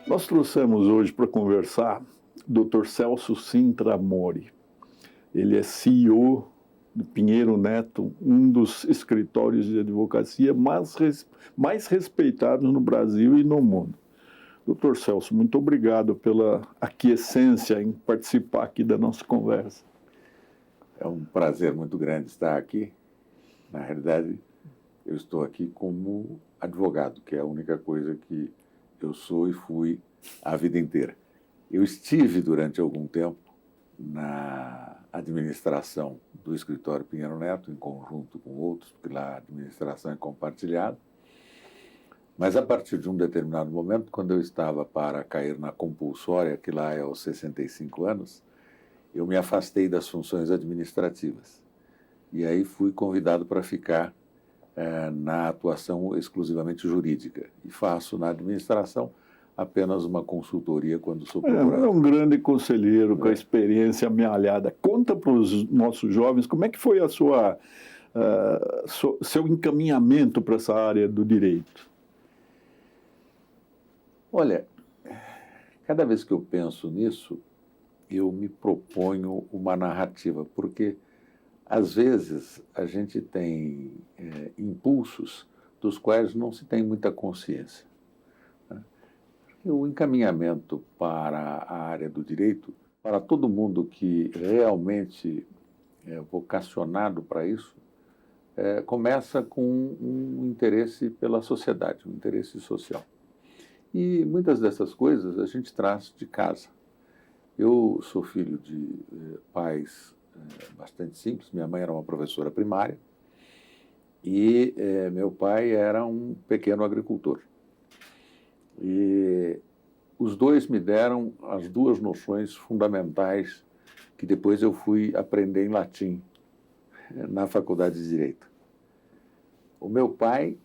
Nós trouxemos hoje para conversar o Dr. Celso Sintra Mori. Ele é CEO do Pinheiro Neto, um dos escritórios de advocacia mais respeitados no Brasil e no mundo. Doutor Celso, muito obrigado pela aquiescência em participar aqui da nossa conversa. É um prazer muito grande estar aqui. Na realidade, eu estou aqui como advogado, que é a única coisa que eu sou e fui a vida inteira. Eu estive durante algum tempo na administração do escritório Pinheiro Neto, em conjunto com outros, porque lá a administração é compartilhada. Mas a partir de um determinado momento, quando eu estava para cair na compulsória, que lá é aos 65 anos, eu me afastei das funções administrativas. E aí fui convidado para ficar na atuação exclusivamente jurídica. E faço na administração apenas uma consultoria quando sou procurado. É um grande conselheiro com a experiência amealhada. Conta para os nossos jovens como é que foi seu encaminhamento para essa área do direito. Olha, cada vez que eu penso nisso, eu me proponho uma narrativa, porque às vezes a gente tem impulsos dos quais não se tem muita consciência. O encaminhamento para a área do direito, para todo mundo que realmente é vocacionado para isso, começa com um interesse pela sociedade, um interesse social. E muitas dessas coisas a gente traz de casa. Eu sou filho de pais bastante simples. Minha mãe era uma professora primária e meu pai era um pequeno agricultor. E os dois me deram as duas noções fundamentais que depois eu fui aprender em latim na Faculdade de Direito. O meu pai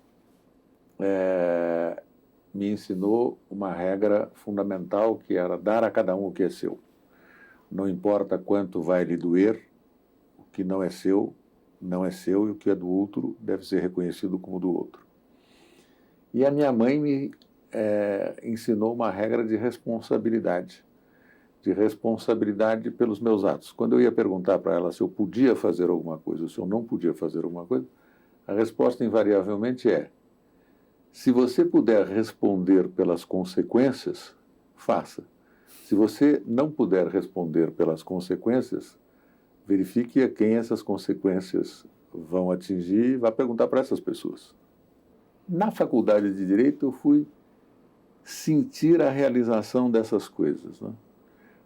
me ensinou uma regra fundamental que era dar a cada um o que é seu. Não importa quanto vai lhe doer, o que não é seu, não é seu, e o que é do outro deve ser reconhecido como do outro. E a minha mãe me ensinou uma regra de responsabilidade pelos meus atos. Quando eu ia perguntar para ela se eu podia fazer alguma coisa ou se eu não podia fazer alguma coisa, a resposta invariavelmente é: se você puder responder pelas consequências, faça. Se você não puder responder pelas consequências, verifique a quem essas consequências vão atingir e vá perguntar para essas pessoas. Na Faculdade de Direito, eu fui sentir a realização dessas coisas, né?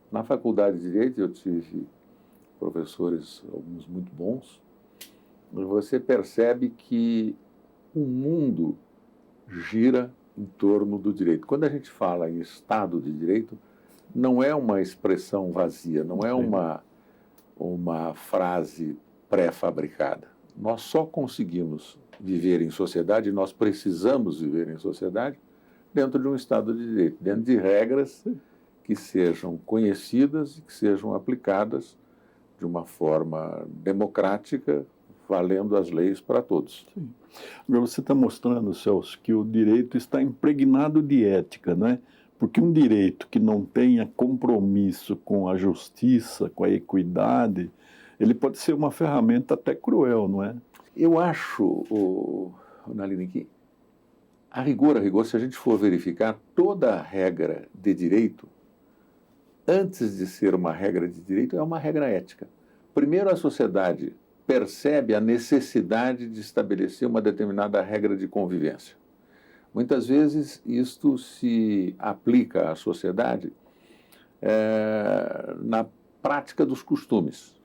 Na Faculdade de Direito, eu tive professores, alguns muito bons, e você percebe que o mundo gira em torno do direito. Quando a gente fala em Estado de Direito, não é uma expressão vazia, não é uma frase pré-fabricada. Nós só conseguimos viver em sociedade, nós precisamos viver em sociedade dentro de um Estado de Direito, dentro de regras que sejam conhecidas e que sejam aplicadas de uma forma democrática, valendo as leis para todos. Sim. Agora você está mostrando, Celso, que o direito está impregnado de ética, né? Porque um direito que não tenha compromisso com a justiça, com a equidade, ele pode ser uma ferramenta até cruel, não é? Eu acho, Nalini, que a rigor, se a gente for verificar toda a regra de direito, antes de ser uma regra de direito, é uma regra ética. Primeiro, a sociedade percebe a necessidade de estabelecer uma determinada regra de convivência. Muitas vezes isto se aplica à sociedade na prática dos costumes.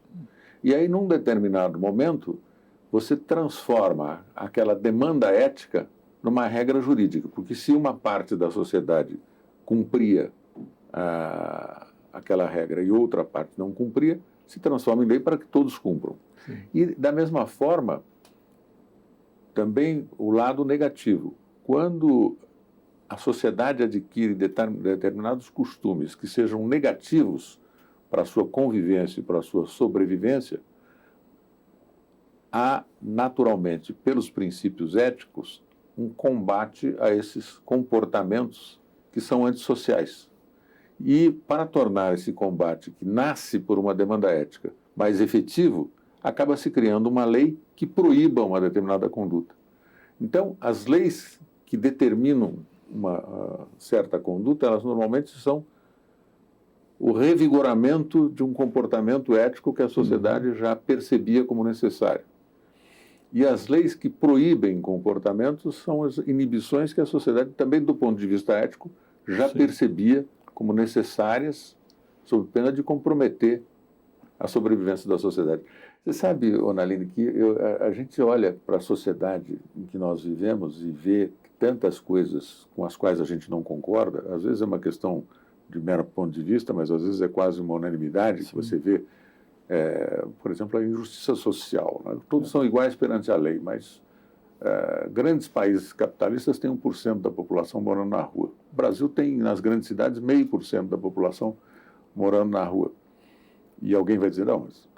E aí, num determinado momento, você transforma aquela demanda ética numa regra jurídica, porque se uma parte da sociedade cumpria aquela regra e outra parte não cumpria, se transforma em lei para que todos cumpram. Sim. E, da mesma forma, também o lado negativo. Quando a sociedade adquire determinados costumes que sejam negativos para a sua convivência e para a sua sobrevivência, há, naturalmente, pelos princípios éticos, um combate a esses comportamentos que são antissociais. E para tornar esse combate, que nasce por uma demanda ética, mais efetivo, acaba se criando uma lei que proíba uma determinada conduta. Então, as leis que determinam uma certa conduta, elas normalmente são o revigoramento de um comportamento ético que a sociedade já percebia como necessário. E as leis que proíbem comportamentos são as inibições que a sociedade, também do ponto de vista ético, já percebia como necessárias, sob pena de comprometer a sobrevivência da sociedade. Você sabe, Onaline, que a gente olha para a sociedade em que nós vivemos e vê tantas coisas com as quais a gente não concorda, às vezes é uma questão de mero ponto de vista, mas às vezes é quase uma unanimidade, que você vê, por exemplo, a injustiça social. Né? Todos são iguais perante a lei, mas grandes países capitalistas têm 1% da população morando na rua. O Brasil tem, nas grandes cidades, 0,5% da população morando na rua. E alguém vai dizer, não, mas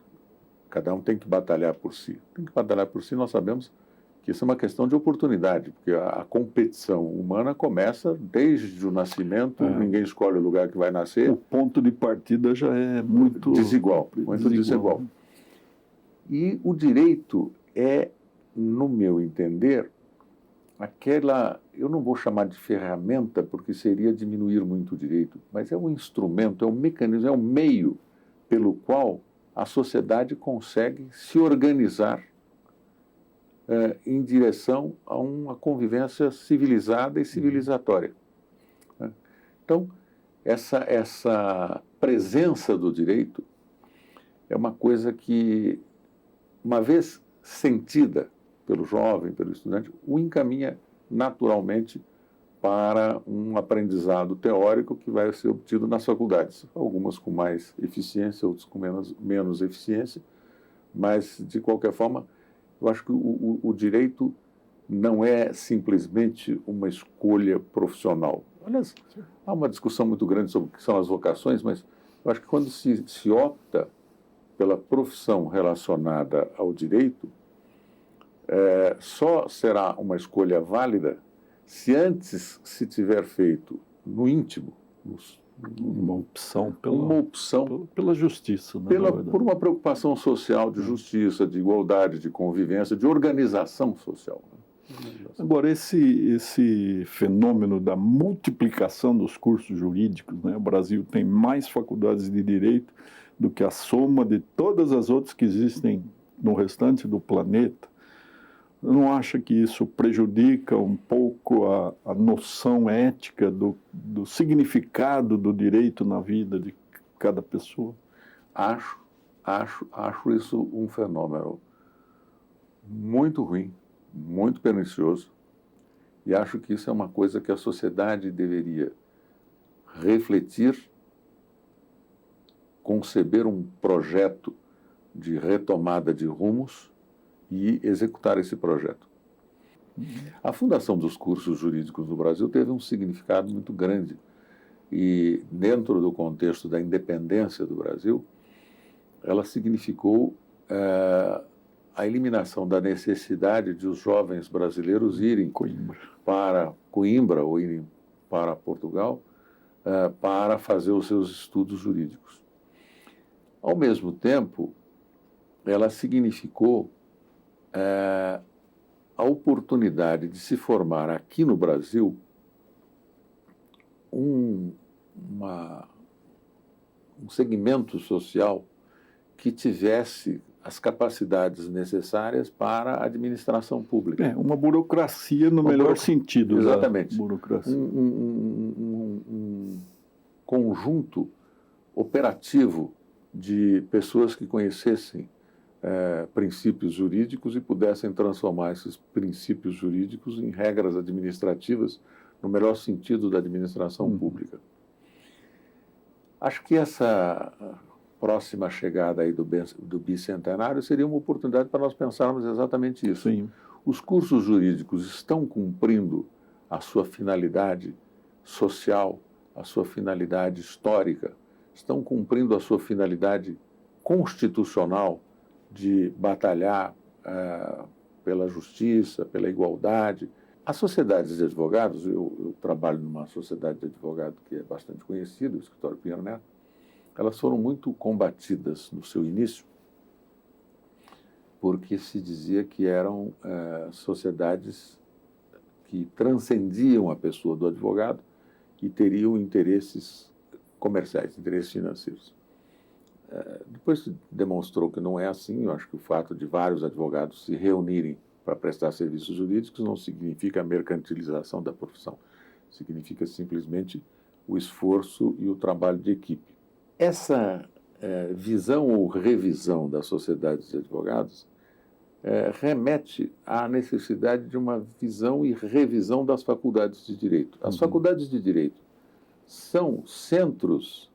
cada um tem que batalhar por si. Tem que batalhar por si, nós sabemos que isso é uma questão de oportunidade, porque a competição humana começa desde o nascimento, ninguém escolhe o lugar que vai nascer. O ponto de partida já é muito desigual. Muito desigual. E o direito é, no meu entender, aquela, eu não vou chamar de ferramenta, porque seria diminuir muito o direito, mas é um instrumento, é um mecanismo, é um meio pelo qual a sociedade consegue se organizar em direção a uma convivência civilizada e civilizatória. Né? Então, essa presença do direito é uma coisa que, uma vez sentida pelo jovem, pelo estudante, o encaminha naturalmente para um aprendizado teórico que vai ser obtido nas faculdades, algumas com mais eficiência, outras com menos eficiência, mas, de qualquer forma, eu acho que o direito não é simplesmente uma escolha profissional. Aliás, há uma discussão muito grande sobre o que são as vocações, mas eu acho que quando se opta pela profissão relacionada ao direito, só será uma escolha válida se antes se tiver feito no íntimo, uma opção pela justiça, né, por uma preocupação social de justiça, de igualdade, de convivência, de organização social. Agora, esse fenômeno da multiplicação dos cursos jurídicos, né? O Brasil tem mais faculdades de direito do que a soma de todas as outras que existem no restante do planeta. Não acha que isso prejudica um pouco a noção ética do significado do direito na vida de cada pessoa? Acho isso um fenômeno muito ruim, muito pernicioso, e acho que isso é uma coisa que a sociedade deveria refletir, conceber um projeto de retomada de rumos e executar esse projeto. A fundação dos cursos jurídicos no Brasil teve um significado muito grande e, dentro do contexto da independência do Brasil, ela significou a eliminação da necessidade de os jovens brasileiros irem para Coimbra ou irem para Portugal para fazer os seus estudos jurídicos. Ao mesmo tempo, ela significou a oportunidade de se formar aqui no Brasil um segmento social que tivesse as capacidades necessárias para a administração pública. Uma burocracia no melhor sentido. Exatamente. Burocracia. Um conjunto operativo de pessoas que conhecessem princípios jurídicos e pudessem transformar esses princípios jurídicos em regras administrativas no melhor sentido da administração pública. Acho que essa próxima chegada aí do bicentenário seria uma oportunidade para nós pensarmos exatamente isso. Sim. Os cursos jurídicos estão cumprindo a sua finalidade social, a sua finalidade histórica, estão cumprindo a sua finalidade constitucional de batalhar pela justiça, pela igualdade. As sociedades de advogados, eu trabalho numa sociedade de advogado que é bastante conhecida, o Escritório Pinheiro Neto, elas foram muito combatidas no seu início, porque se dizia que eram sociedades que transcendiam a pessoa do advogado e teriam interesses comerciais, interesses financeiros. Depois se demonstrou que não é assim. Eu acho que o fato de vários advogados se reunirem para prestar serviços jurídicos não significa a mercantilização da profissão, significa simplesmente o esforço e o trabalho de equipe. Essa visão ou revisão das sociedades de advogados remete à necessidade de uma visão e revisão das faculdades de direito. As faculdades de direito são centros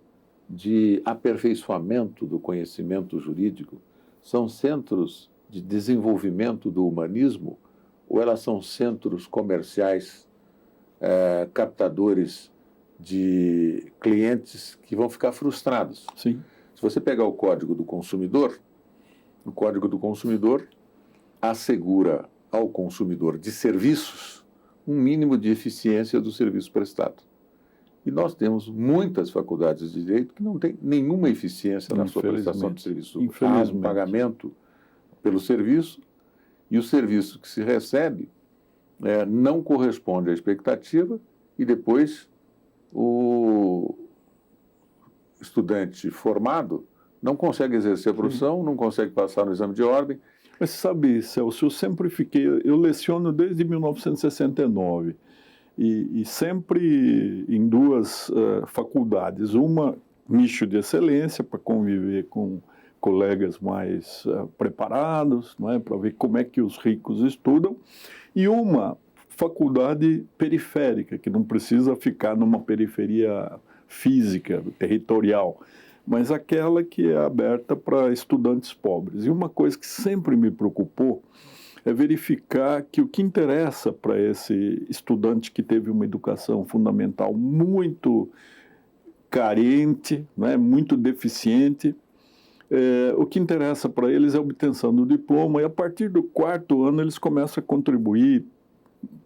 de aperfeiçoamento do conhecimento jurídico, são centros de desenvolvimento do humanismo, ou elas são centros comerciais captadores de clientes que vão ficar frustrados? Sim. Se você pegar o Código do Consumidor assegura ao consumidor de serviços um mínimo de eficiência do serviço prestado. E nós temos muitas faculdades de direito que não têm nenhuma eficiência na sua prestação de serviço. Há um pagamento pelo serviço e o serviço que se recebe não corresponde à expectativa e depois o estudante formado não consegue exercer a profissão, não consegue passar no exame de ordem. Mas sabe, Celso, eu leciono desde 1969 e sempre em duas faculdades. Uma, nicho de excelência, para conviver com colegas mais preparados, não é? Para ver como é que os ricos estudam, e uma faculdade periférica, que não precisa ficar numa periferia física, territorial, mas aquela que é aberta para estudantes pobres. E uma coisa que sempre me preocupou é verificar que o que interessa para esse estudante que teve uma educação fundamental muito carente, né, muito deficiente, o que interessa para eles é a obtenção do diploma, e a partir do 4º ano eles começam a contribuir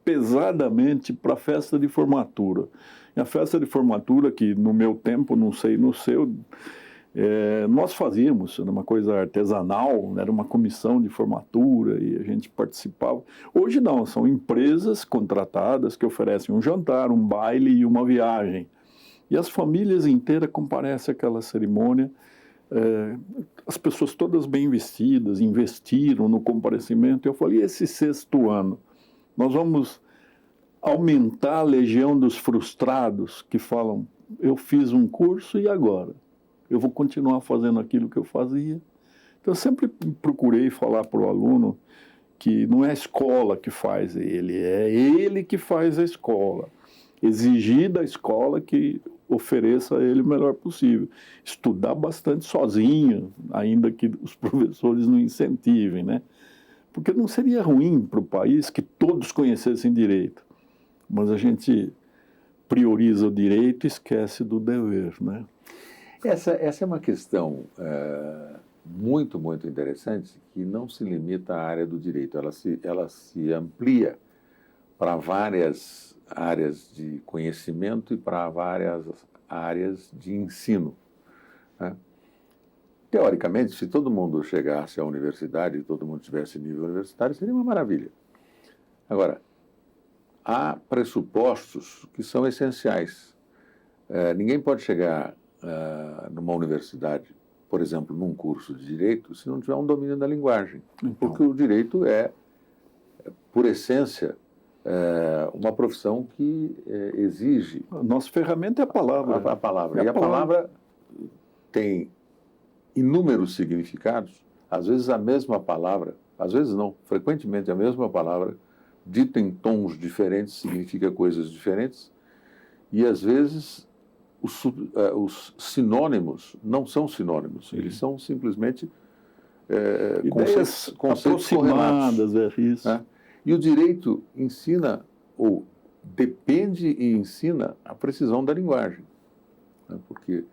pesadamente para a festa de formatura. E a festa de formatura, que no meu tempo, não sei no seu, nós fazíamos, era uma coisa artesanal, era uma comissão de formatura e a gente participava. Hoje não, são empresas contratadas que oferecem um jantar, um baile e uma viagem. E as famílias inteiras comparecem àquela cerimônia, as pessoas todas bem vestidas, investiram no comparecimento. Eu falei, e esse 6º ano? Nós vamos aumentar a legião dos frustrados que falam, eu fiz um curso e agora? Eu vou continuar fazendo aquilo que eu fazia? Então, eu sempre procurei falar para o aluno que não é a escola que faz ele, é ele que faz a escola. Exigir da escola que ofereça a ele o melhor possível. Estudar bastante sozinho, ainda que os professores não incentivem, né? Porque não seria ruim para o país que todos conhecessem direito, mas a gente prioriza o direito e esquece do dever, né? Essa é uma questão muito, muito interessante, que não se limita à área do direito, ela se amplia para várias áreas de conhecimento e para várias áreas de ensino, né? Teoricamente, se todo mundo chegasse à universidade e todo mundo tivesse nível universitário, seria uma maravilha. Agora, há pressupostos que são essenciais. Ninguém pode chegar numa universidade, por exemplo, num curso de direito, se não tiver um domínio da linguagem. Então, porque o direito é, por essência, uma profissão que exige... A nossa ferramenta é a palavra. A palavra. E a palavra tem inúmeros significados, às vezes a mesma palavra, às vezes não, frequentemente a mesma palavra, dita em tons diferentes, significa coisas diferentes, e às vezes os sinônimos não são sinônimos, eles são simplesmente conceitos correlatos, isso. Né? E o direito ensina, ou depende e ensina a precisão da linguagem, né? Porque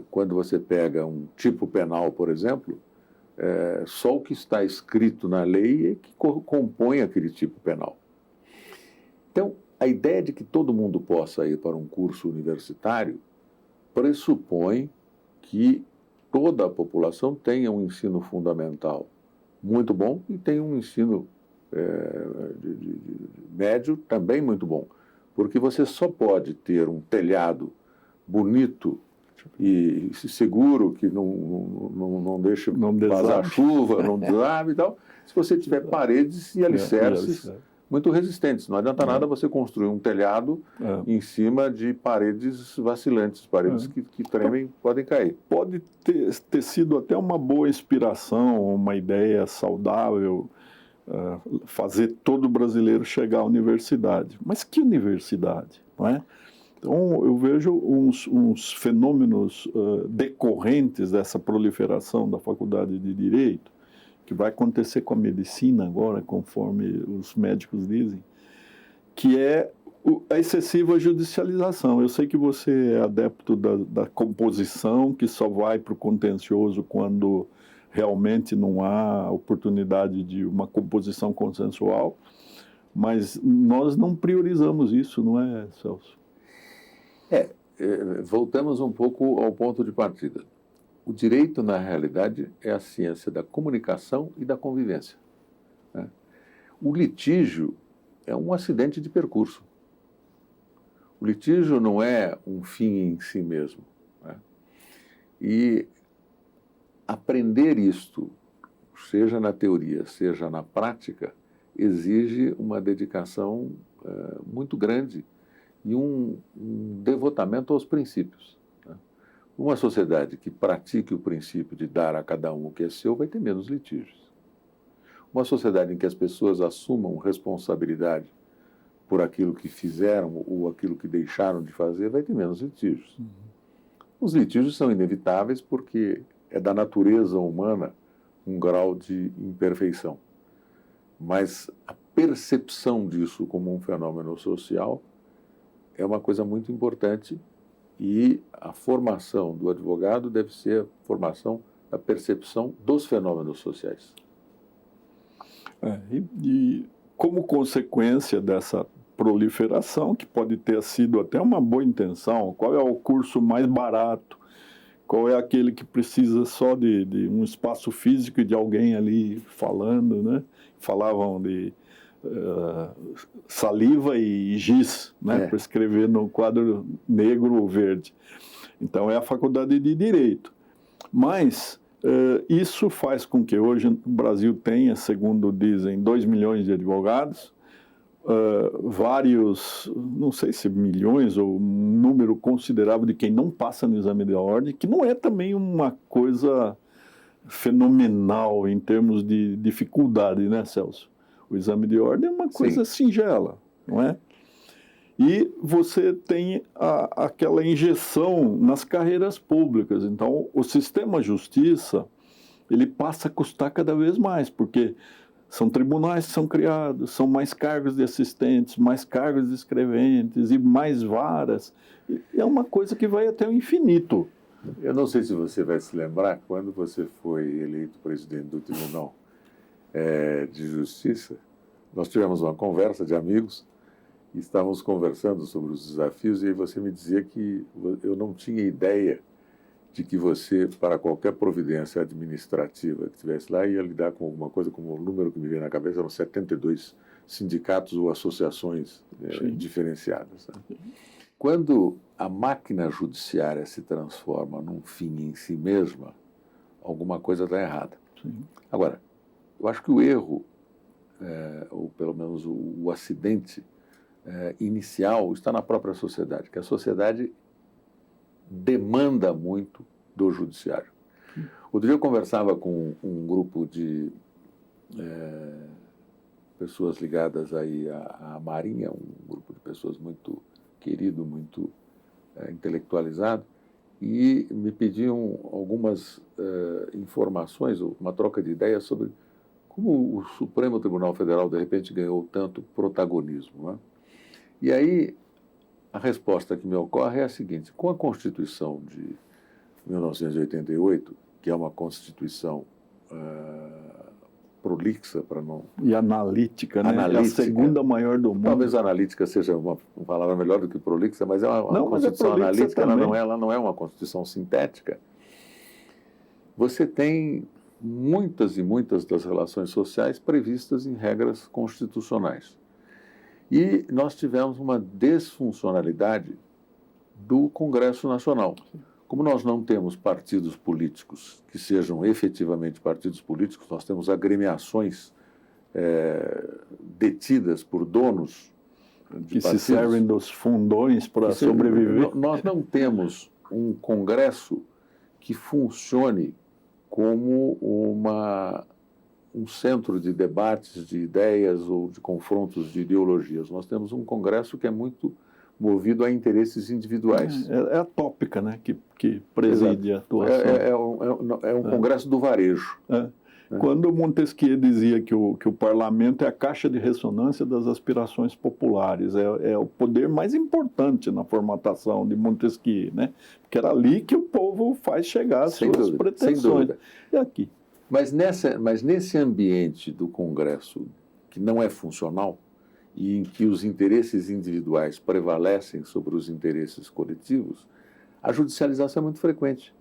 quando você pega um tipo penal, por exemplo, só o que está escrito na lei é que compõe aquele tipo penal. Então, a ideia de que todo mundo possa ir para um curso universitário pressupõe que toda a população tenha um ensino fundamental muito bom e tenha um ensino médio também muito bom. Porque você só pode ter um telhado bonito e seguro, que não deixe vazar chuva, não desabe e tal, se você tiver paredes e alicerces muito resistentes. Não adianta nada você construir um telhado em cima de paredes vacilantes, paredes que tremem, podem cair. Pode ter sido até uma boa inspiração, uma ideia saudável, fazer todo brasileiro chegar à universidade. Mas que universidade, não é? Então, eu vejo uns fenômenos decorrentes dessa proliferação da faculdade de Direito, que vai acontecer com a medicina agora, conforme os médicos dizem, que é a excessiva judicialização. Eu sei que você é adepto da composição, que só vai para o contencioso quando realmente não há oportunidade de uma composição consensual, mas nós não priorizamos isso, não é, Celso? Voltamos um pouco ao ponto de partida. O direito, na realidade, é a ciência da comunicação e da convivência, né? O litígio é um acidente de percurso. O litígio não é um fim em si mesmo, né? E aprender isto, seja na teoria, seja na prática, exige uma dedicação muito grande e um devotamento aos princípios, né? Uma sociedade que pratique o princípio de dar a cada um o que é seu vai ter menos litígios. Uma sociedade em que as pessoas assumam responsabilidade por aquilo que fizeram ou aquilo que deixaram de fazer vai ter menos litígios. Os litígios são inevitáveis porque é da natureza humana um grau de imperfeição. Mas a percepção disso como um fenômeno social é uma coisa muito importante e a formação do advogado deve ser a formação da percepção dos fenômenos sociais. E como consequência dessa proliferação, que pode ter sido até uma boa intenção, qual é o curso mais barato? Qual é aquele que precisa só de um espaço físico e de alguém ali falando, né? Falavam de saliva e giz, né? Para escrever no quadro negro ou verde. Então, é a faculdade de Direito. Mas isso faz com que hoje o Brasil tenha, segundo dizem, 2 milhões de advogados, vários, não sei se milhões ou um número considerável de quem não passa no exame de ordem, que não é também uma coisa fenomenal em termos de dificuldade, né, Celso? O exame de ordem é uma coisa singela, não é? E você tem aquela injeção nas carreiras públicas. Então, o sistema justiça, ele passa a custar cada vez mais, porque são tribunais que são criados, são mais cargos de assistentes, mais cargos de escreventes e mais varas. E é uma coisa que vai até o infinito. Eu não sei se você vai se lembrar, quando você foi eleito presidente do Tribunal de Justiça, nós tivemos uma conversa de amigos e estávamos conversando sobre os desafios e aí você me dizia que eu não tinha ideia de que você, para qualquer providência administrativa que estivesse lá, ia lidar com alguma coisa, como o número que me veio na cabeça, eram 72 sindicatos ou associações diferenciadas, né? Quando a máquina judiciária se transforma num fim em si mesma, alguma coisa está errada. Agora, eu acho que o erro, ou pelo menos o acidente inicial, está na própria sociedade, que a sociedade demanda muito do judiciário. Outro dia eu conversava com um grupo de pessoas ligadas aí à Marinha, um grupo de pessoas muito querido, muito intelectualizado, e me pediam algumas informações, uma troca de ideias sobre como o Supremo Tribunal Federal, de repente, ganhou tanto protagonismo, né? E aí, a resposta que me ocorre é a seguinte: com a Constituição de 1988, que é uma Constituição prolixa, para não... E analítica, né? Analítica. É a segunda maior do mundo. Talvez analítica seja uma palavra melhor do que prolixa, mas é uma Não, mas Constituição analítica, também. ela não é uma Constituição sintética. Você tem muitas e muitas das relações sociais previstas em regras constitucionais. E nós tivemos uma desfuncionalidade do Congresso Nacional. Como nós não temos partidos políticos que sejam efetivamente partidos políticos, nós temos agremiações detidas por donos de que partidos, se servem dos fundões para sobreviver. Nós não temos um Congresso que funcione como um centro de debates, de ideias ou de confrontos de ideologias. Nós temos um Congresso que é muito movido a interesses individuais. É a tópica, né, que preside a atuação. É um Congresso do varejo. Quando Montesquieu dizia que o parlamento é a caixa de ressonância das aspirações populares, é o poder mais importante na formatação de Montesquieu, né? Porque era ali que o povo faz chegar às suas pretensões. Sem dúvida. E aqui? Mas nesse ambiente do Congresso que não é funcional e em que os interesses individuais prevalecem sobre os interesses coletivos, a judicialização é muito frequente.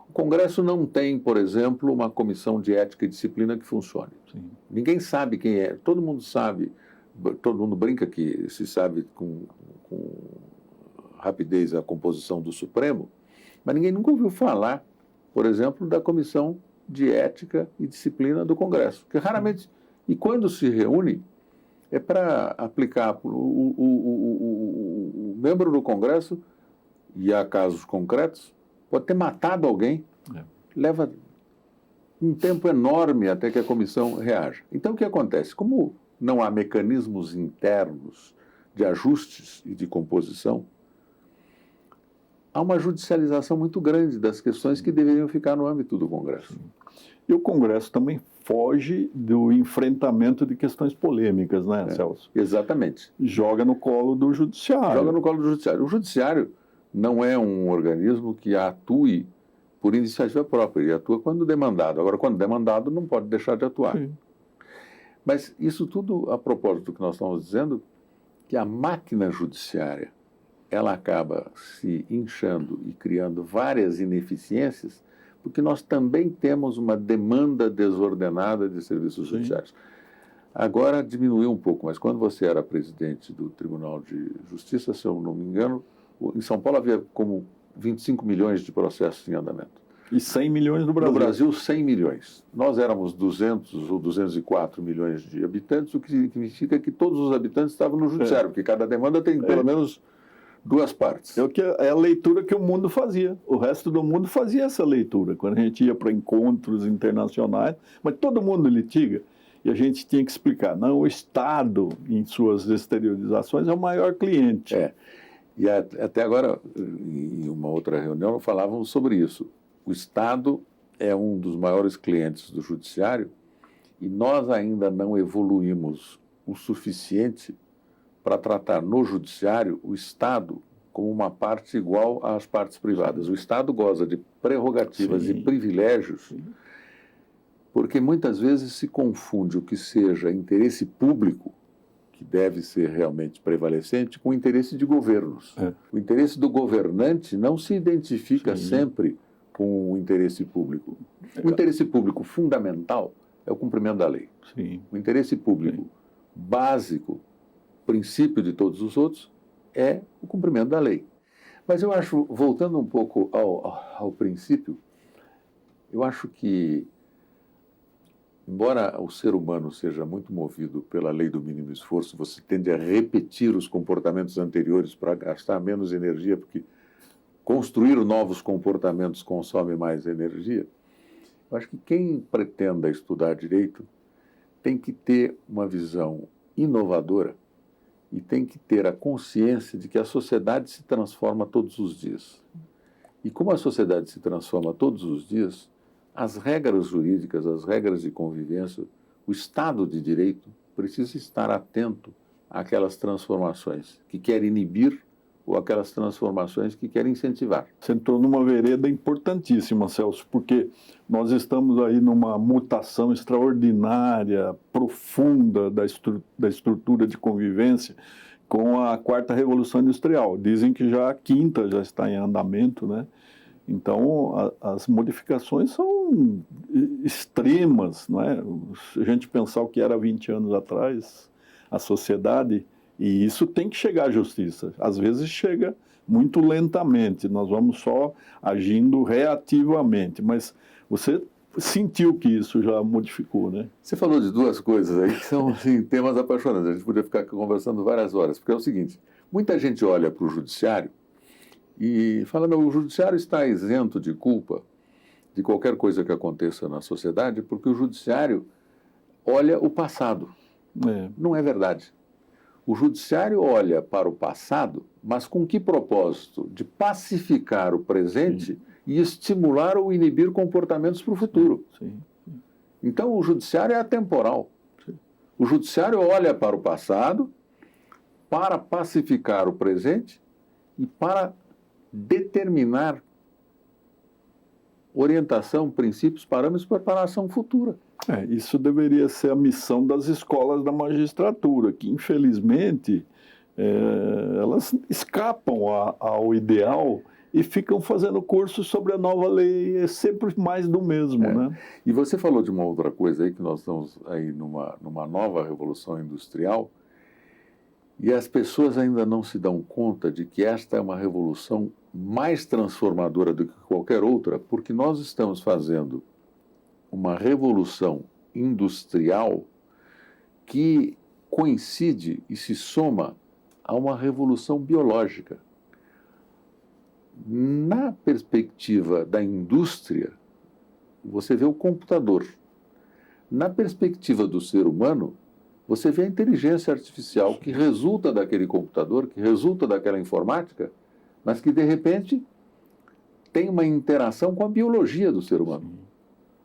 O Congresso não tem, por exemplo, uma comissão de ética e disciplina que funcione. Sim. Ninguém sabe quem é. Todo mundo sabe, todo mundo brinca que se sabe com rapidez a composição do Supremo, mas ninguém nunca ouviu falar, por exemplo, da comissão de ética e disciplina do Congresso, que raramente, e quando se reúne, é para aplicar o membro do Congresso, e há casos concretos, pode ter matado alguém, leva um tempo enorme até que a comissão reaja. Então, o que acontece? Como não há mecanismos internos de ajustes e de composição, há uma judicialização muito grande das questões que deveriam ficar no âmbito do Congresso. E o Congresso também foge do enfrentamento de questões polêmicas, né, Celso? Exatamente. Joga no colo do Judiciário. Joga no colo do Judiciário. O Judiciário não é um organismo que atue por iniciativa própria, ele atua quando demandado. Agora, quando demandado, não pode deixar de atuar. Sim. Mas isso tudo a propósito do que nós estamos dizendo, que a máquina judiciária, ela acaba se inchando e criando várias ineficiências, porque nós também temos uma demanda desordenada de serviços judiciários. Agora diminuiu um pouco, mas quando você era presidente do Tribunal de Justiça, se eu não me engano, em São Paulo havia como 25 milhões de processos em andamento. E 100 milhões no Brasil. No Brasil, 100 milhões. Nós éramos 200 ou 204 milhões de habitantes, o que significa que todos os habitantes estavam no judiciário, porque cada demanda tem pelo menos duas partes. É a leitura que o mundo fazia. O resto do mundo fazia essa leitura. Quando a gente ia para encontros internacionais, mas todo mundo litiga. E a gente tinha que explicar. Não, o Estado, em suas exteriorizações, é o maior cliente. E até agora, em uma outra reunião, falávamos sobre isso. O Estado é um dos maiores clientes do Judiciário e nós ainda não evoluímos o suficiente para tratar no Judiciário o Estado como uma parte igual às partes privadas. O Estado goza de prerrogativas e privilégios, porque muitas vezes se confunde o que seja interesse público, que deve ser realmente prevalecente, com o interesse de governos. O interesse do governante não se identifica sempre com o interesse público. O interesse público fundamental é o cumprimento da lei. O interesse público básico, princípio de todos os outros, é o cumprimento da lei. Mas eu acho, voltando um pouco ao princípio, eu acho que, embora o ser humano seja muito movido pela lei do mínimo esforço, você tende a repetir os comportamentos anteriores para gastar menos energia, porque construir novos comportamentos consome mais energia. Eu acho que quem pretenda estudar direito tem que ter uma visão inovadora e tem que ter a consciência de que a sociedade se transforma todos os dias. E como a sociedade se transforma todos os dias, as regras jurídicas, as regras de convivência, o Estado de Direito precisa estar atento àquelas transformações que quer inibir ou aquelas transformações que quer incentivar. Você entrou numa vereda importantíssima, Celso, porque nós estamos aí numa mutação extraordinária, profunda da estrutura de convivência com a quarta revolução industrial. Dizem que já a quinta já está em andamento, né? Então, as modificações são extremas, não é? Se a gente pensar o que era 20 anos atrás, a sociedade, e isso tem que chegar à justiça. Às vezes chega muito lentamente, nós vamos só agindo reativamente, mas você sentiu que isso já modificou, né? Você falou de duas coisas aí que são assim, temas apaixonantes. A gente poderia ficar conversando várias horas, porque é o seguinte, muita gente olha para o judiciário e fala, não, o judiciário está isento de culpa de qualquer coisa que aconteça na sociedade, porque o judiciário olha o passado. Não é verdade. O judiciário olha para o passado, mas com que propósito? De pacificar o presente e estimular ou inibir comportamentos para o futuro. Então, o judiciário é atemporal. O judiciário olha para o passado para pacificar o presente e para determinar orientação, princípios, parâmetros para a ação futura. Isso deveria ser a missão das escolas da magistratura, que infelizmente elas escapam ao ideal e ficam fazendo cursos sobre a nova lei, é sempre mais do mesmo, né? E você falou de uma outra coisa aí, que nós estamos aí numa nova revolução industrial, e as pessoas ainda não se dão conta de que esta é uma revolução mais transformadora do que qualquer outra, porque nós estamos fazendo uma revolução industrial que coincide e se soma a uma revolução biológica. Na perspectiva da indústria, você vê o computador. Na perspectiva do ser humano, você vê a inteligência artificial que resulta daquele computador, que resulta daquela informática, mas que, de repente, tem uma interação com a biologia do ser humano.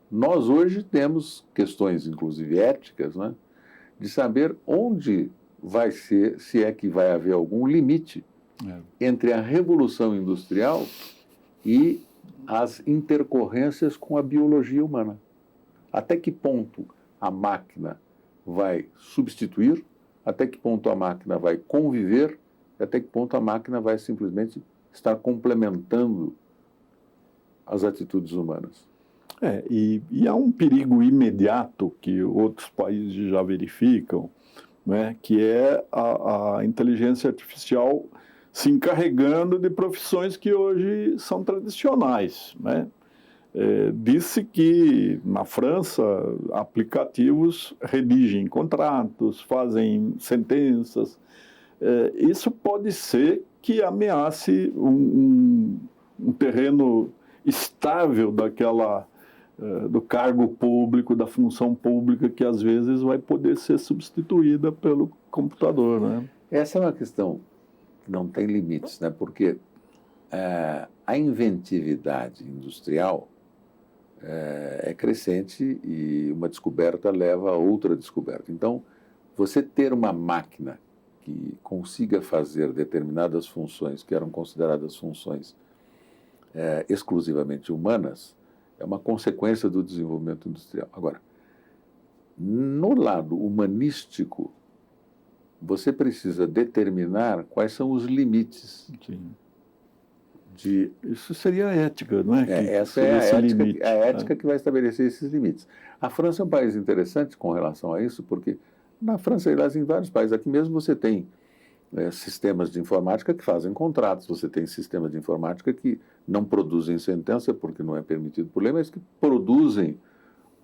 Nós hoje temos questões, inclusive éticas, né, de saber onde vai ser, se é que vai haver algum limite entre a revolução industrial e as intercorrências com a biologia humana. Até que ponto a máquina vai substituir, até que ponto a máquina vai conviver, até que ponto a máquina vai simplesmente estar complementando as atitudes humanas. E há um perigo imediato que outros países já verificam, né, que é a inteligência artificial se encarregando de profissões que hoje são tradicionais, né? Disse que na França aplicativos redigem contratos, fazem sentenças. Isso pode ser que ameace um terreno estável do cargo público, da função pública, que às vezes vai poder ser substituída pelo computador, né? Essa é uma questão que não tem limites, né? Porque a inventividade industrial é crescente e uma descoberta leva a outra descoberta. Então, você ter uma máquina que consiga fazer determinadas funções que eram consideradas funções exclusivamente humanas é uma consequência do desenvolvimento industrial. Agora, no lado humanístico, você precisa determinar quais são os limites. Isso seria a ética, não é? Essa é a ética que vai estabelecer esses limites. A França é um país interessante com relação a isso, porque na França, aliás, em vários países, aqui mesmo você tem sistemas de informática que fazem contratos, você tem sistemas de informática que não produzem sentença, porque não é permitido por lei, mas que produzem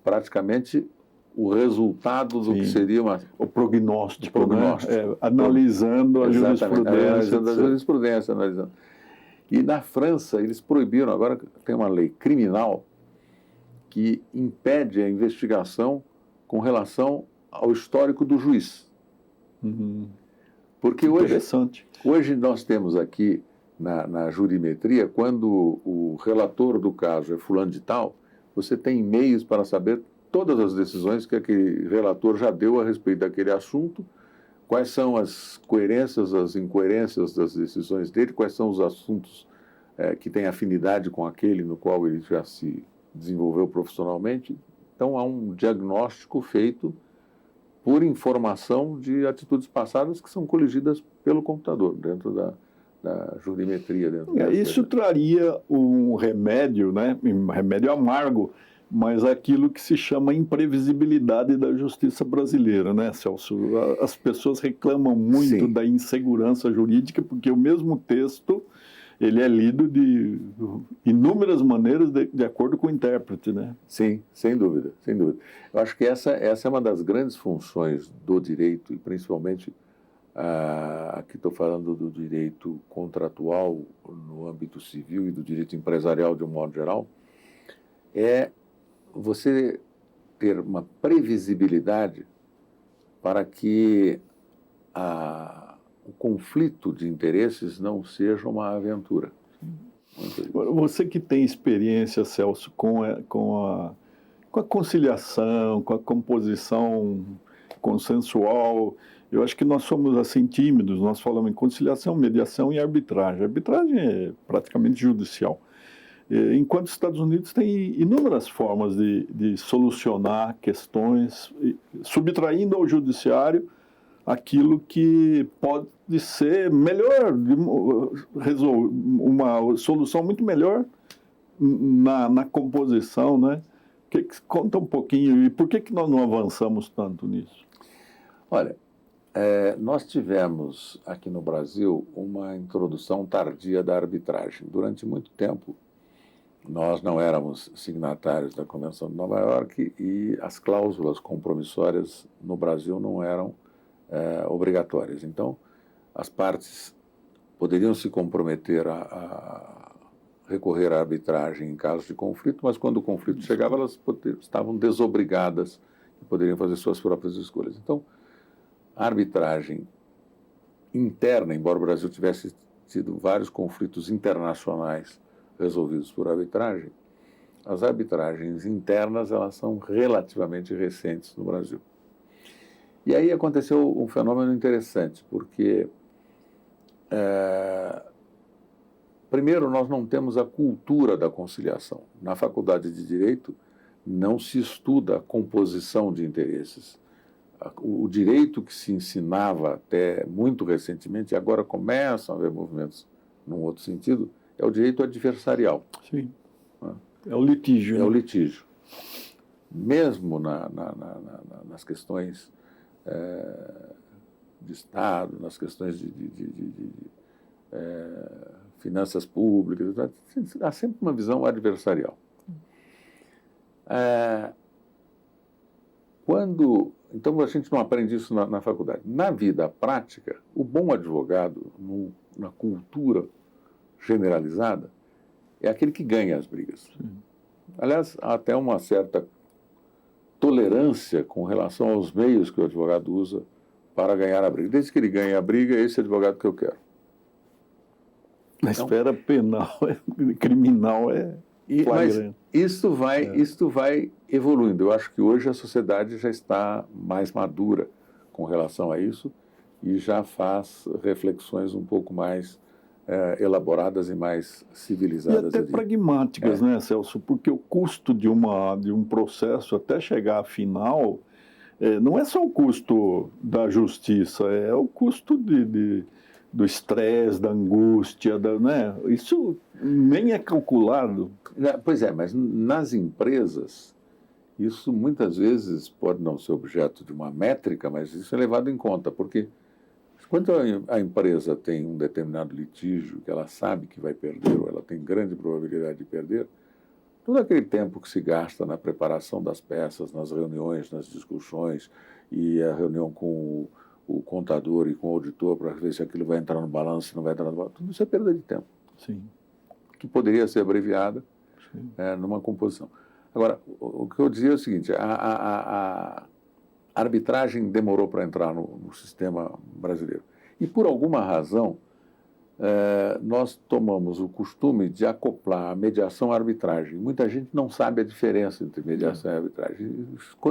praticamente o resultado do que seria o prognóstico. Né? Analisando a jurisprudência. Analisando. E na França, eles proibiram, agora tem uma lei criminal que impede a investigação com relação ao histórico do juiz. Porque hoje nós temos aqui, na jurimetria, quando o relator do caso é fulano de tal, você tem meios para saber todas as decisões que aquele relator já deu a respeito daquele assunto, quais são as coerências, as incoerências das decisões dele, quais são os assuntos que têm afinidade com aquele no qual ele já se desenvolveu profissionalmente. Então, há um diagnóstico feito por informação de atitudes passadas que são coligidas pelo computador, dentro da jurimetria. Isso traria um remédio, né? Um remédio amargo, mas aquilo que se chama imprevisibilidade da justiça brasileira, né, Celso? As pessoas reclamam muito Sim. da insegurança jurídica, porque o mesmo texto ele é lido de inúmeras maneiras de acordo com o intérprete, né? Sim, sem dúvida, sem dúvida. Eu acho que essa é uma das grandes funções do direito, e principalmente aqui estou falando do direito contratual no âmbito civil e do direito empresarial de um modo geral, é você ter uma previsibilidade para que o conflito de interesses não seja uma aventura. Você que tem experiência, Celso, com a conciliação, com a composição consensual, eu acho que nós somos assim tímidos, nós falamos em conciliação, mediação e arbitragem. A arbitragem é praticamente judicial. Enquanto os Estados Unidos têm inúmeras formas de solucionar questões, subtraindo ao judiciário aquilo que pode ser melhor, uma solução muito melhor na composição, né? Conta um pouquinho, e por que nós não avançamos tanto nisso? Olha, nós tivemos aqui no Brasil uma introdução tardia da arbitragem. Durante muito tempo, nós não éramos signatários da Convenção de Nova York e as cláusulas compromissórias no Brasil não eram obrigatórias. Então, as partes poderiam se comprometer a recorrer à arbitragem em caso de conflito, mas quando o conflito chegava, elas estavam desobrigadas e poderiam fazer suas próprias escolhas. Então, a arbitragem interna, embora o Brasil tivesse tido vários conflitos internacionais resolvidos por arbitragem, as arbitragens internas elas são relativamente recentes no Brasil. E aí aconteceu um fenômeno interessante, porque, primeiro, nós não temos a cultura da conciliação. Na faculdade de Direito, não se estuda a composição de interesses. O direito que se ensinava até muito recentemente, e agora começam a haver movimentos num outro sentido, é o direito adversarial. Sim. É o litígio. É o litígio. Mesmo nas questões de Estado, nas questões de finanças públicas, há sempre uma visão adversarial. Então, a gente não aprende isso na faculdade. Na vida prática, o bom advogado, na cultura generalizada, é aquele que ganha as brigas. Sim. Aliás, há até uma certa tolerância com relação aos meios que o advogado usa para ganhar a briga. Desde que ele ganhe a briga, é esse advogado que eu quero. Na esfera penal, criminal mas isto vai evoluindo. Eu acho que hoje a sociedade já está mais madura com relação a isso e já faz reflexões um pouco mais elaboradas e mais civilizadas. E até pragmáticas, né, Celso? Porque o custo de um processo até chegar à final não é só o custo da justiça, é o custo do estresse, da angústia, né? Isso nem é calculado. Pois é, mas nas empresas, isso muitas vezes pode não ser objeto de uma métrica, mas isso é levado em conta, porque quando a empresa tem um determinado litígio que ela sabe que vai perder, ou ela tem grande probabilidade de perder, todo aquele tempo que se gasta na preparação das peças, nas reuniões, nas discussões, e a reunião com o contador e com o auditor para ver se aquilo vai entrar no balanço, se não vai entrar no balanço, tudo isso é perda de tempo. Sim. Que poderia ser abreviada numa composição. Agora, o que eu dizia é o seguinte, a arbitragem demorou para entrar no sistema brasileiro. E, por alguma razão, nós tomamos o costume de acoplar a mediação à arbitragem. Muita gente não sabe a diferença entre mediação e arbitragem.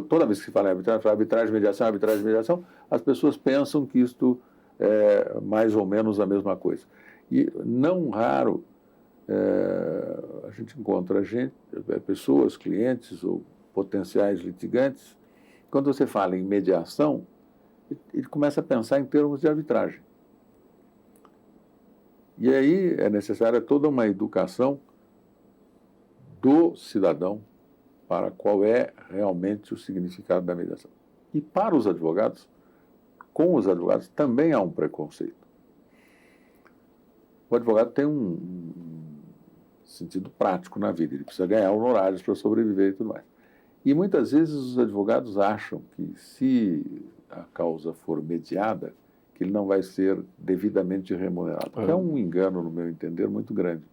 Toda vez que se fala em arbitragem, fala arbitragem, mediação, as pessoas pensam que isto é mais ou menos a mesma coisa. E não raro a gente encontra pessoas, clientes ou potenciais litigantes, quando você fala em mediação, ele começa a pensar em termos de arbitragem. E aí é necessária toda uma educação do cidadão para qual é realmente o significado da mediação. E para os advogados, com os advogados, também há um preconceito. O advogado tem um sentido prático na vida, ele precisa ganhar honorários para sobreviver e tudo mais. E muitas vezes os advogados acham que se a causa for mediada, que ele não vai ser devidamente remunerado. É um engano, no meu entender, muito grande.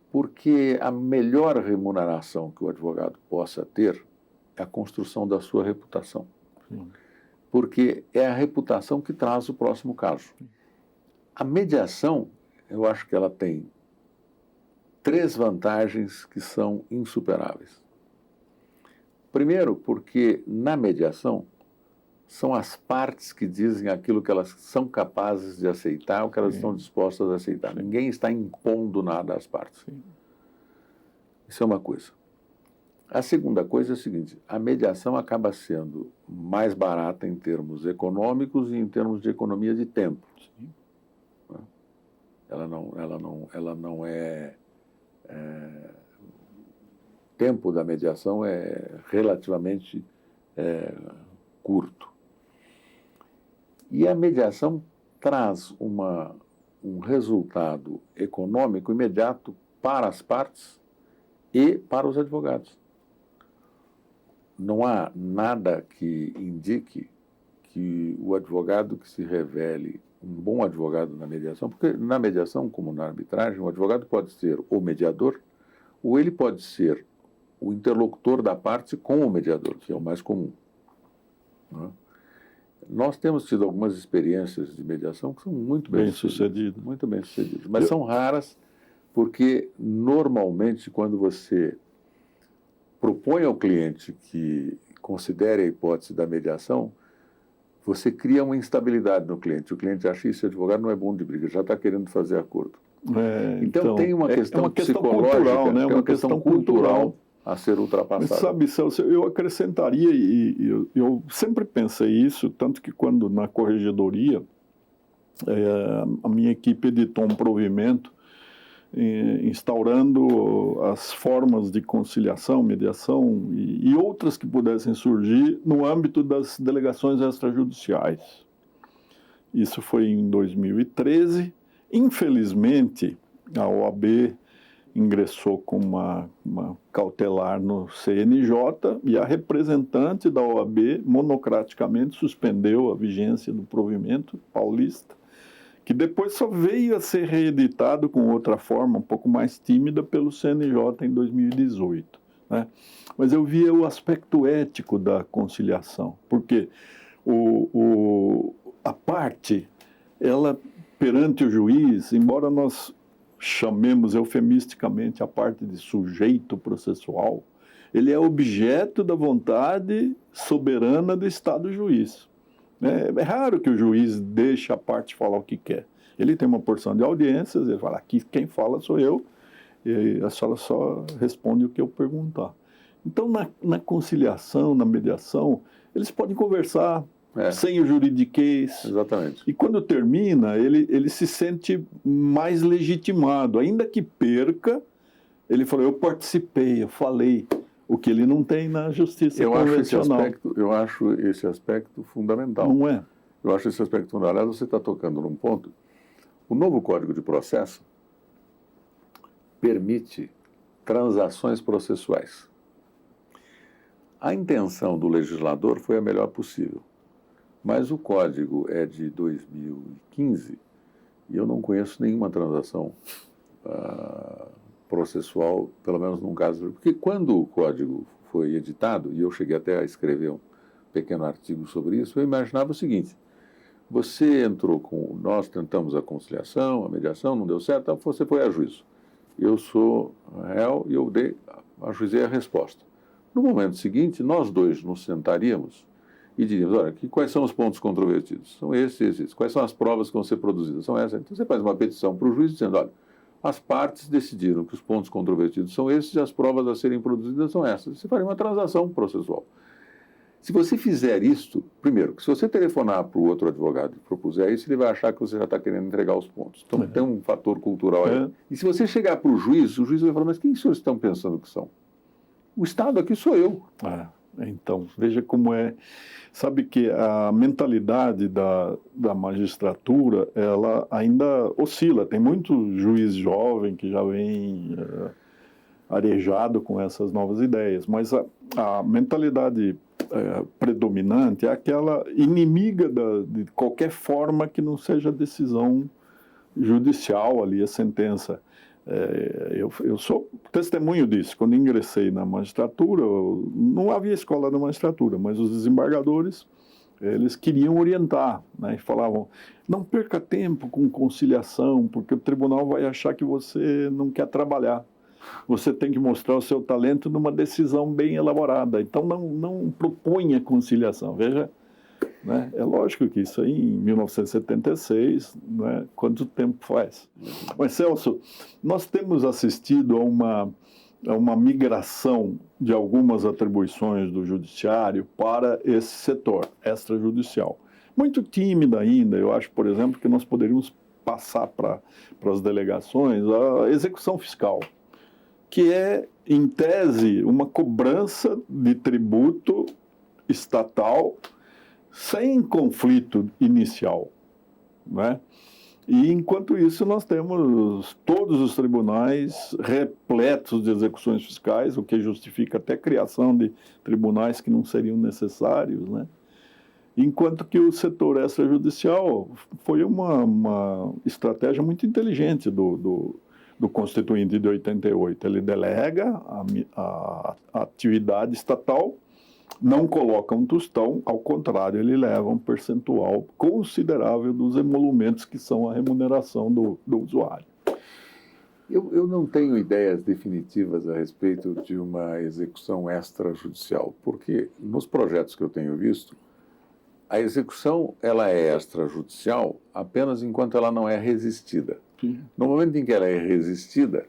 Porque a melhor remuneração que o advogado possa ter é a construção da sua reputação. Sim. Porque é a reputação que traz o próximo caso. A mediação, eu acho que ela tem 3 vantagens que são insuperáveis. Primeiro, porque na mediação são as partes que dizem aquilo que elas são capazes de aceitar, o que elas estão dispostas a aceitar. Ninguém está impondo nada às partes. Isso é uma coisa. A segunda coisa é o seguinte: a mediação acaba sendo mais barata em termos econômicos e em termos de economia de tempo. Ela não é... O tempo da mediação é relativamente curto. E a mediação traz um resultado econômico imediato para as partes e para os advogados. Não há nada que indique que o advogado que se revele um bom advogado na mediação, porque na mediação, como na arbitragem, o advogado pode ser o mediador, ou ele pode ser o interlocutor da parte com o mediador, que é o mais comum. Não é? Nós temos tido algumas experiências de mediação que são muito bem sucedidas. Muito bem sucedidas. Mas são raras, porque normalmente quando você propõe ao cliente que considere a hipótese da mediação, você cria uma instabilidade no cliente. O cliente acha que esse advogado não é bom de briga, já está querendo fazer acordo. Então tem uma questão psicológica, cultural, né? Tem uma questão cultural a ser ultrapassada. Mas sabe, Celso, eu acrescentaria, e eu sempre pensei isso, tanto que quando na corregedoria a minha equipe editou um provimento instaurando as formas de conciliação, mediação e outras que pudessem surgir no âmbito das delegações extrajudiciais. Isso foi em 2013. Infelizmente, a OAB ingressou com uma cautelar no CNJ e a representante da OAB monocraticamente suspendeu a vigência do provimento paulista, que depois só veio a ser reeditado com outra forma, um pouco mais tímida, pelo CNJ em 2018. Né? Mas eu via o aspecto ético da conciliação, porque a parte, ela perante o juiz, embora nós chamemos eufemisticamente a parte de sujeito processual, ele é objeto da vontade soberana do Estado juiz. É raro que o juiz deixe a parte falar o que quer. Ele tem uma porção de audiências, ele fala, aqui quem fala sou eu, e a senhora só responde o que eu perguntar. Então, na conciliação, na mediação, eles podem conversar sem o juridiquês. Exatamente. E quando termina, ele se sente mais legitimado. Ainda que perca, ele falou, eu participei, eu falei. O que ele não tem na justiça convencional. Eu acho esse aspecto fundamental. Não é? Eu acho esse aspecto fundamental. Aliás, você está tocando num ponto. O novo Código de Processo permite transações processuais. A intenção do legislador foi a melhor possível. Mas o código é de 2015 e eu não conheço nenhuma transação processual, pelo menos num caso. Porque quando o código foi editado, e eu cheguei até a escrever um pequeno artigo sobre isso, eu imaginava o seguinte: você entrou com... Nós tentamos a conciliação, a mediação, não deu certo, então você foi a juízo. Eu sou réu e eu ajuizei a resposta. No momento seguinte, nós dois nos sentaríamos e diríamos, olha, quais são os pontos controvertidos? São esses. Quais são as provas que vão ser produzidas? São essas. Então você faz uma petição para o juiz dizendo, olha, as partes decidiram que os pontos controvertidos são esses e as provas a serem produzidas são essas. Você faria uma transação processual. Se você fizer isto, primeiro, se você telefonar para o outro advogado e propuser isso, ele vai achar que você já está querendo entregar os pontos. Então tem um fator cultural aí. E se você chegar para o juiz vai falar, mas quem os senhores estão pensando que são? O Estado aqui sou eu. Então, veja como é. Sabe que a mentalidade da magistratura, ela ainda oscila. Tem muito juiz jovem que já vem arejado com essas novas ideias, mas a mentalidade predominante é aquela inimiga de qualquer forma que não seja decisão judicial ali, a sentença. Eu sou testemunho disso. Quando ingressei na magistratura, não havia escola da magistratura, mas os desembargadores, eles queriam orientar, né? E falavam, não perca tempo com conciliação, porque o tribunal vai achar que você não quer trabalhar. Você tem que mostrar o seu talento numa decisão bem elaborada. Então, não proponha conciliação. Veja, né? É lógico que isso aí, em 1976, né? Quanto tempo faz? Mas, Celso, nós temos assistido a uma migração de algumas atribuições do judiciário para esse setor extrajudicial. Muito tímida ainda. Eu acho, por exemplo, que nós poderíamos passar para as delegações a execução fiscal, que é, em tese, uma cobrança de tributo estatal sem conflito inicial, né? E, enquanto isso, nós temos todos os tribunais repletos de execuções fiscais, o que justifica até a criação de tribunais que não seriam necessários, né? Enquanto que o setor extrajudicial foi uma estratégia muito inteligente do Constituinte de 88. Ele delega a atividade estatal, não coloca um tostão, ao contrário, ele leva um percentual considerável dos emolumentos que são a remuneração do usuário. Eu não tenho ideias definitivas a respeito de uma execução extrajudicial, porque nos projetos que eu tenho visto, a execução ela é extrajudicial apenas enquanto ela não é resistida. Sim. No momento em que ela é resistida,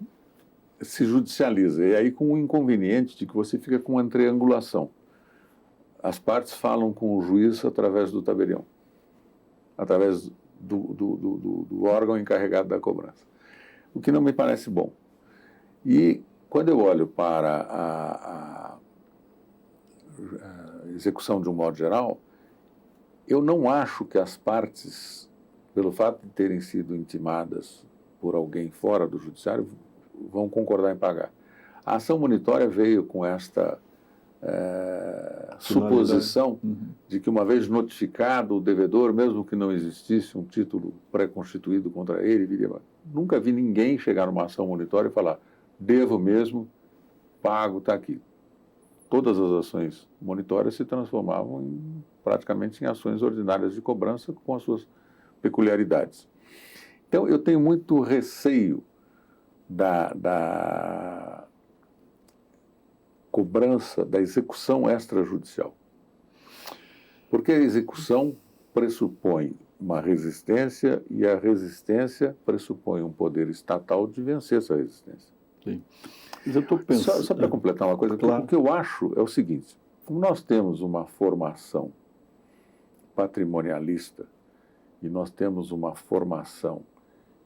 se judicializa, e aí com o inconveniente de que você fica com uma triangulação. As partes falam com o juiz através do tabelião, através do órgão encarregado da cobrança, o que não me parece bom. E quando eu olho para a execução de um modo geral, eu não acho que as partes, pelo fato de terem sido intimadas por alguém fora do judiciário, vão concordar em pagar. A ação monitória veio com esta suposição de que, uma vez notificado o devedor, mesmo que não existisse um título pré-constituído contra ele, viria. Nunca vi ninguém chegar numa ação monitória e falar, devo mesmo, pago, está aqui. Todas as ações monitórias se transformavam praticamente em ações ordinárias de cobrança com as suas peculiaridades. Então, eu tenho muito receio da cobrança, da execução extrajudicial. Porque a execução pressupõe uma resistência e a resistência pressupõe um poder estatal de vencer essa resistência. Sim. Mas eu estou pensando... Só para completar uma coisa, claro. O que eu acho é o seguinte, como nós temos uma formação patrimonialista e nós temos uma formação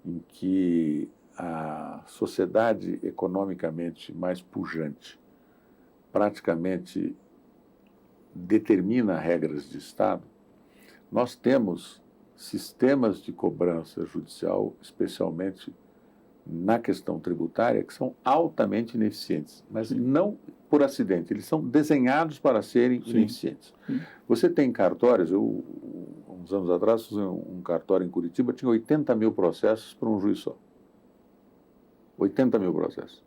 em que a sociedade economicamente mais pujante praticamente determina regras de Estado, nós temos sistemas de cobrança judicial, especialmente na questão tributária, que são altamente ineficientes, mas não por acidente, eles são desenhados para serem ineficientes. Você tem cartórios, uns anos atrás, fiz um cartório em Curitiba, tinha 80 mil processos para um juiz só. 80 mil processos.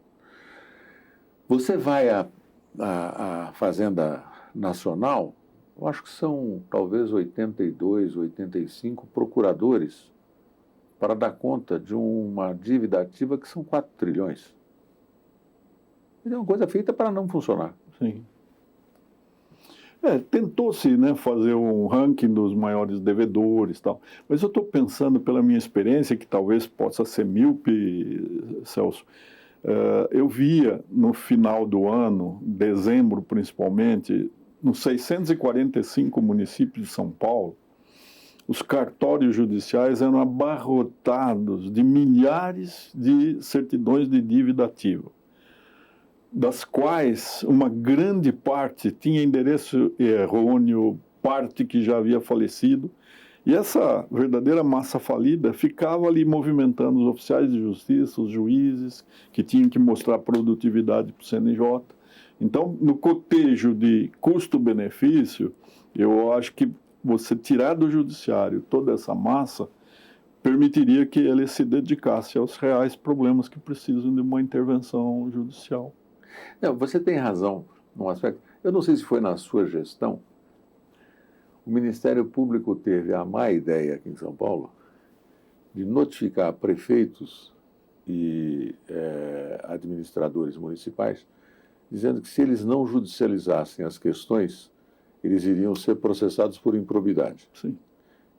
Você vai à Fazenda Nacional, eu acho que são talvez 82, 85 procuradores para dar conta de uma dívida ativa que são 4 trilhões. É uma coisa feita para não funcionar. Sim. Tentou-se, né, fazer um ranking dos maiores devedores e tal, mas eu estou pensando, pela minha experiência, que talvez possa ser míope, Celso, eu via no final do ano, dezembro principalmente, nos 645 municípios de São Paulo, os cartórios judiciais eram abarrotados de milhares de certidões de dívida ativa, das quais uma grande parte tinha endereço errôneo, parte que já havia falecido, e essa verdadeira massa falida ficava ali movimentando os oficiais de justiça, os juízes, que tinham que mostrar produtividade para o CNJ. Então, no cotejo de custo-benefício, eu acho que você tirar do judiciário toda essa massa permitiria que ele se dedicasse aos reais problemas que precisam de uma intervenção judicial. Não, você tem razão num aspecto. Eu não sei se foi na sua gestão. O Ministério Público teve a má ideia aqui em São Paulo de notificar prefeitos e administradores municipais, dizendo que se eles não judicializassem as questões, eles iriam ser processados por improbidade. Sim.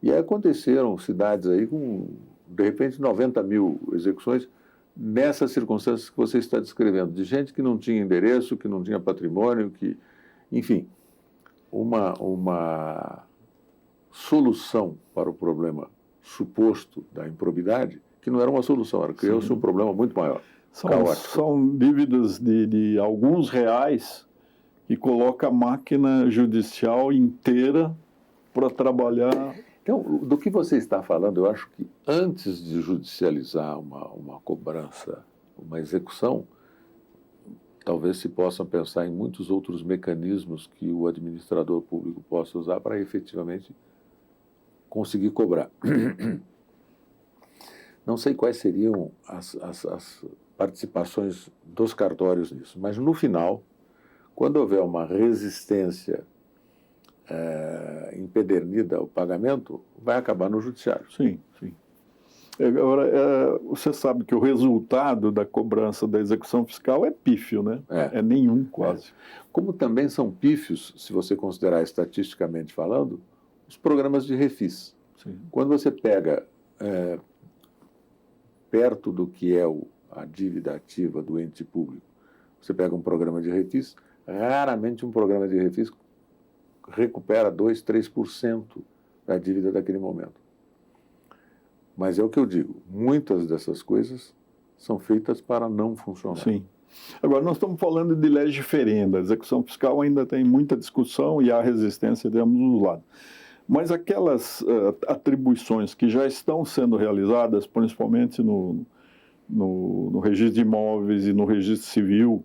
E aí aconteceram cidades aí com, de repente, 90 mil execuções, nessas circunstâncias que você está descrevendo, de gente que não tinha endereço, que não tinha patrimônio, que, enfim, uma solução para o problema suposto da improbidade, que não era uma solução, criou-se um problema muito maior. São dívidas de alguns reais que coloca a máquina judicial inteira para trabalhar. Então, do que você está falando, eu acho que antes de judicializar uma cobrança, uma execução, talvez se possa pensar em muitos outros mecanismos que o administrador público possa usar para efetivamente conseguir cobrar. Não sei quais seriam as participações dos cartórios nisso, mas no final, quando houver uma resistência empedernida ao pagamento, vai acabar no judiciário. Sim, sim. Agora, você sabe que o resultado da cobrança da execução fiscal é pífio, né? É nenhum, quase. Como também são pífios, se você considerar estatisticamente falando, os programas de refis. Sim. Quando você pega perto do que é a dívida ativa do ente público, você pega um programa de refis, raramente um programa de refis recupera 2%, 3% da dívida daquele momento. Mas é o que eu digo, muitas dessas coisas são feitas para não funcionar. Sim. Agora, nós estamos falando de lege ferenda. A execução fiscal ainda tem muita discussão e há resistência de ambos os lados. Mas aquelas atribuições que já estão sendo realizadas, principalmente no registro de imóveis e no registro civil,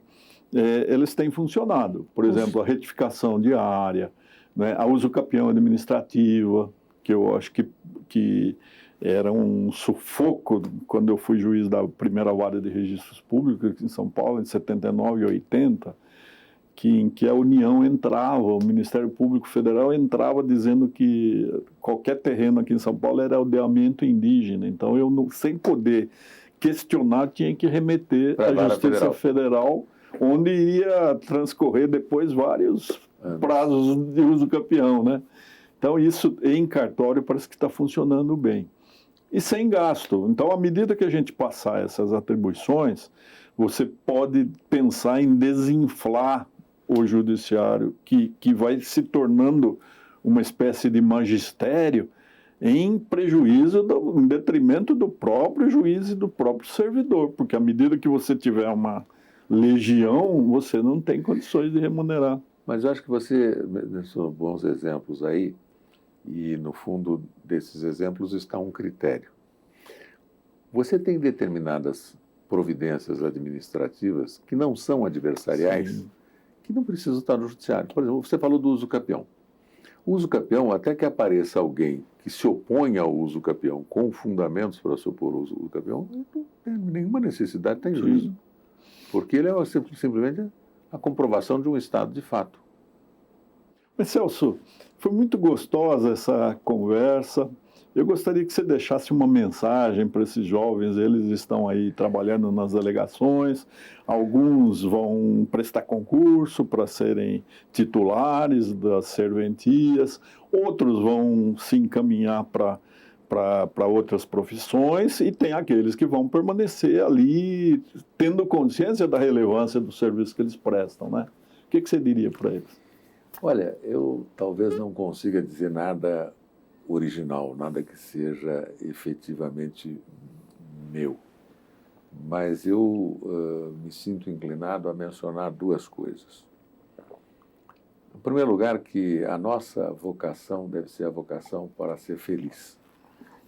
eles têm funcionado. Por exemplo, a retificação diária, né, a usucapião administrativa, que eu acho que era um sufoco quando eu fui juiz da primeira vara de registros públicos aqui em São Paulo, em 79 e 80, em que a União entrava, o Ministério Público Federal entrava dizendo que qualquer terreno aqui em São Paulo era aldeamento indígena. Então, eu, sem poder questionar, tinha que remeter à Justiça Federal, onde iria transcorrer depois vários prazos de uso capião, né? Então, isso em cartório parece que está funcionando bem. E sem gasto. Então, à medida que a gente passar essas atribuições, você pode pensar em desinflar o judiciário, que vai se tornando uma espécie de magistério em prejuízo, em detrimento do próprio juiz e do próprio servidor, porque à medida que você tiver uma legião, você não tem condições de remunerar. Mas eu acho que você mencionou bons exemplos aí, e no fundo desses exemplos está um critério. Você tem determinadas providências administrativas que não são adversariais, sim, que não precisam estar no judiciário. Por exemplo, você falou do uso capião. O uso capião, até que apareça alguém que se opõe ao uso capião com fundamentos para se opor ao uso capião, não tem nenhuma necessidade de ter juízo. Porque ele é simplesmente a comprovação de um estado de fato. Mas, Celso, Foi muito gostosa essa conversa. Eu gostaria que você deixasse uma mensagem para esses jovens. Eles estão aí trabalhando nas delegações, alguns vão prestar concurso para serem titulares das serventias, outros vão se encaminhar para outras profissões, e tem aqueles que vão permanecer ali tendo consciência da relevância do serviço que eles prestam, né? O que você diria para eles? Olha, eu talvez não consiga dizer nada original, nada que seja efetivamente meu. Mas eu me sinto inclinado a mencionar duas coisas. Em primeiro lugar, que a nossa vocação deve ser a vocação para ser feliz.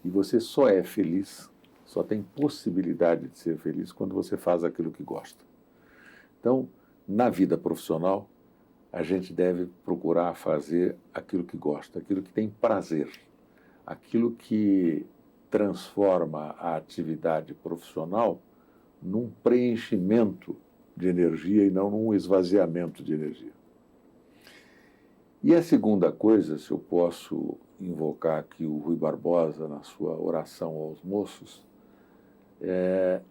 E você só é feliz, só tem possibilidade de ser feliz quando você faz aquilo que gosta. Então, na vida profissional, a gente deve procurar fazer aquilo que gosta, aquilo que tem prazer, aquilo que transforma a atividade profissional num preenchimento de energia e não num esvaziamento de energia. E a segunda coisa, se eu posso invocar aqui o Rui Barbosa na sua oração aos moços, é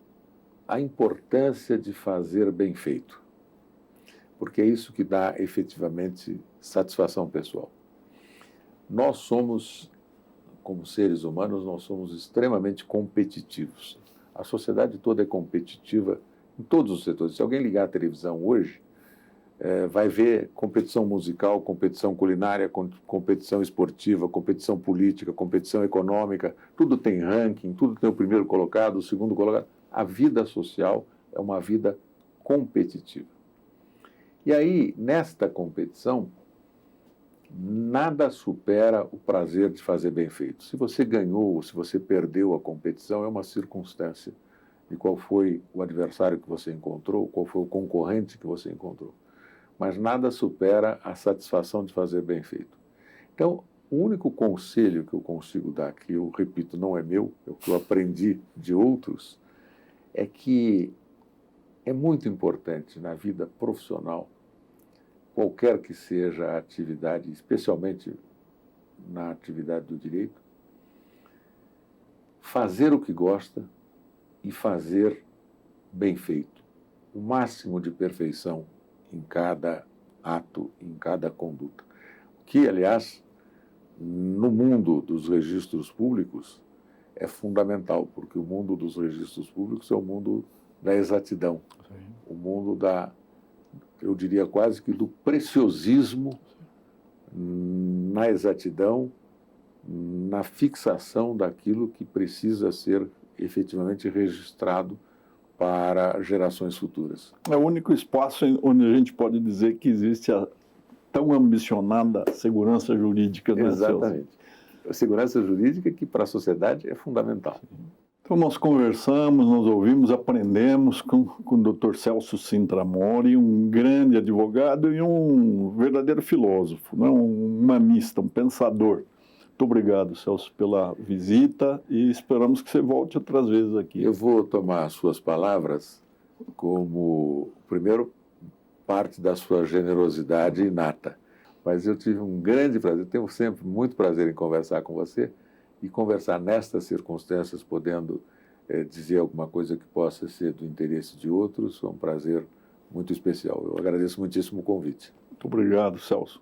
a importância de fazer bem feito, porque é isso que dá efetivamente satisfação pessoal. Nós somos, como seres humanos, nós somos extremamente competitivos. A sociedade toda é competitiva em todos os setores. Se alguém ligar a televisão hoje, vai ver competição musical, competição culinária, competição esportiva, competição política, competição econômica, tudo tem ranking, tudo tem o primeiro colocado, o segundo colocado. A vida social é uma vida competitiva. E aí, nesta competição, nada supera o prazer de fazer bem feito. Se você ganhou ou se você perdeu a competição, é uma circunstância de qual foi o adversário que você encontrou, qual foi o concorrente que você encontrou. Mas nada supera a satisfação de fazer bem feito. Então, o único conselho que eu consigo dar, que eu repito, não é meu, é o que eu aprendi de outros, é que é muito importante na vida profissional, qualquer que seja a atividade, especialmente na atividade do direito, fazer o que gosta e fazer bem feito. O máximo de perfeição em cada ato, em cada conduta. Que, aliás, no mundo dos registros públicos é fundamental, porque o mundo dos registros públicos é o mundo da exatidão, o mundo da, eu diria quase que do preciosismo na exatidão, na fixação daquilo que precisa ser efetivamente registrado para gerações futuras. É o único espaço onde a gente pode dizer que existe a tão ambicionada segurança jurídica. Né, exatamente. A segurança jurídica que para a sociedade é fundamental. Então nós conversamos, nós ouvimos, aprendemos com o Dr. Celso Sintra Mori, um grande advogado e um verdadeiro filósofo, né? Um humanista, um pensador. Muito obrigado, Celso, pela visita e esperamos que você volte outras vezes aqui. Eu vou tomar as suas palavras como, primeiro, parte da sua generosidade inata. Mas eu tive um grande prazer, tenho sempre muito prazer em conversar com você e conversar nestas circunstâncias, podendo dizer alguma coisa que possa ser do interesse de outros, é um prazer muito especial. Eu agradeço muitíssimo o convite. Muito obrigado, Celso.